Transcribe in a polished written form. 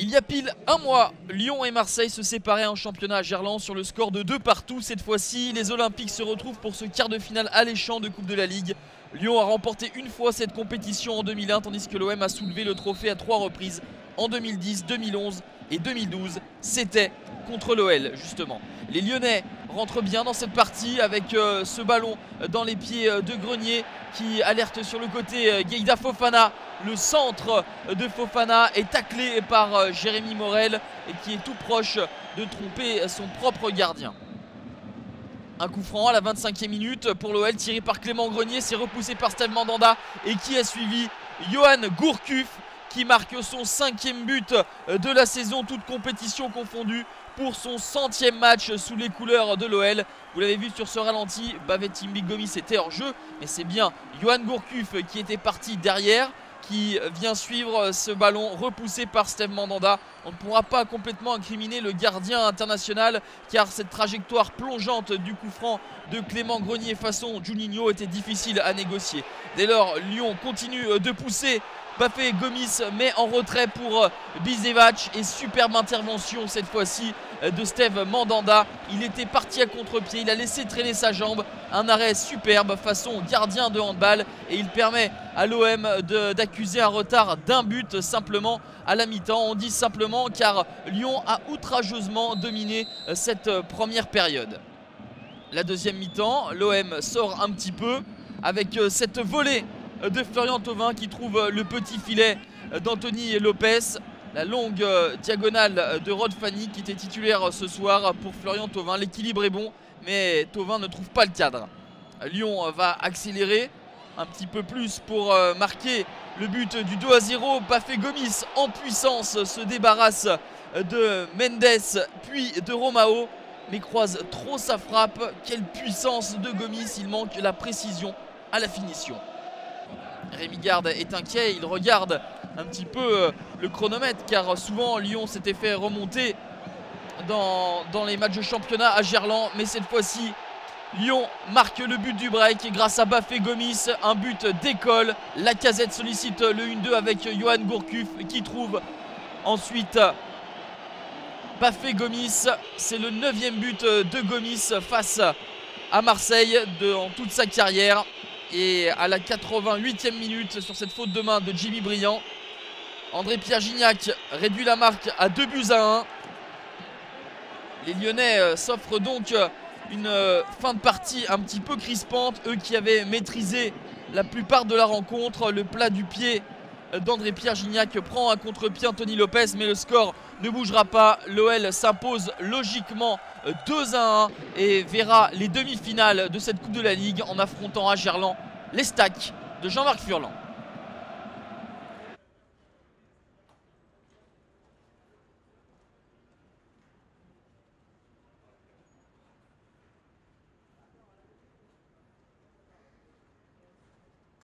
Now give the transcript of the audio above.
Il y a pile un mois, Lyon et Marseille se séparaient en championnat à Gerland sur le score de 2-2. Cette fois-ci, les Olympiques se retrouvent pour ce quart de finale alléchant de Coupe de la Ligue. Lyon a remporté une fois cette compétition en 2001, tandis que l'OM a soulevé le trophée à 3 reprises en 2010, 2011 et 2012. C'était contre l'OL justement. Les Lyonnais rentrent bien dans cette partie avec ce ballon dans les pieds de Grenier qui alerte sur le côté Gueïda Fofana. Le centre de Fofana est taclé par Jérémy Morel et qui est tout proche de tromper son propre gardien. Un coup franc à la 25e minute pour l'OL tiré par Clément Grenier, c'est repoussé par Steve Mandanda et qui a suivi Yohan Gourcuff qui marque son 5e but de la saison, toute compétition confondue, pour son 100e match sous les couleurs de l'OL. Vous l'avez vu sur ce ralenti, Bafétimbi Gomis était hors jeu, mais c'est bien Yohan Gourcuff qui était parti derrière, qui vient suivre ce ballon repoussé par Steve Mandanda. On ne pourra pas complètement incriminer le gardien international car cette trajectoire plongeante du coup franc de Clément Grenier façon Juninho était difficile à négocier. Dès lors, Lyon continue de pousser. Bafé Gomis met en retrait pour Bisevac et superbe intervention cette fois-ci de Steve Mandanda. Il était parti à contre-pied, il a laissé traîner sa jambe. Un arrêt superbe façon gardien de handball et il permet à l'OM d'accuser un retard d'un but simplement à la mi-temps. On dit simplement car Lyon a outrageusement dominé cette première période. La deuxième mi-temps, l'OM sort un petit peu avec cette volée de Florian Thauvin qui trouve le petit filet d'Anthony Lopez. La longue diagonale de Rod Fanny qui était titulaire ce soir pour Florian Thauvin. L'équilibre est bon mais Thauvin ne trouve pas le cadre. Lyon va accélérer un petit peu plus pour marquer le but du 2-0. Bafé Gomis en puissance se débarrasse de Mendes puis de Romao mais croise trop sa frappe. Quelle puissance de Gomis, il manque la précision à la finition. Rémi Garde est inquiet, il regarde un petit peu le chronomètre car souvent Lyon s'était fait remonter dans les matchs de championnat à Gerland, mais cette fois-ci Lyon marque le but du break grâce à Bafé Gomis, un but d'école. Lacazette sollicite le 1-2 avec Yohan Gourcuff qui trouve ensuite Bafé Gomis. C'est le 9e but de Gomis face à Marseille en toute sa carrière. Et à la 88e minute, sur cette faute de main de Jimmy Briand, André-Pierre Gignac réduit la marque à 2-1. Les Lyonnais s'offrent donc une fin de partie un petit peu crispante. Eux qui avaient maîtrisé la plupart de la rencontre. Le plat du pied d'André-Pierre Gignac prend un contre-pied Anthony Lopez, mais le score ne bougera pas. L'OL s'impose logiquement 2-1 et verra les demi-finales de cette Coupe de la Ligue en affrontant à Gerland les Stacks de Jean-Marc Furlan.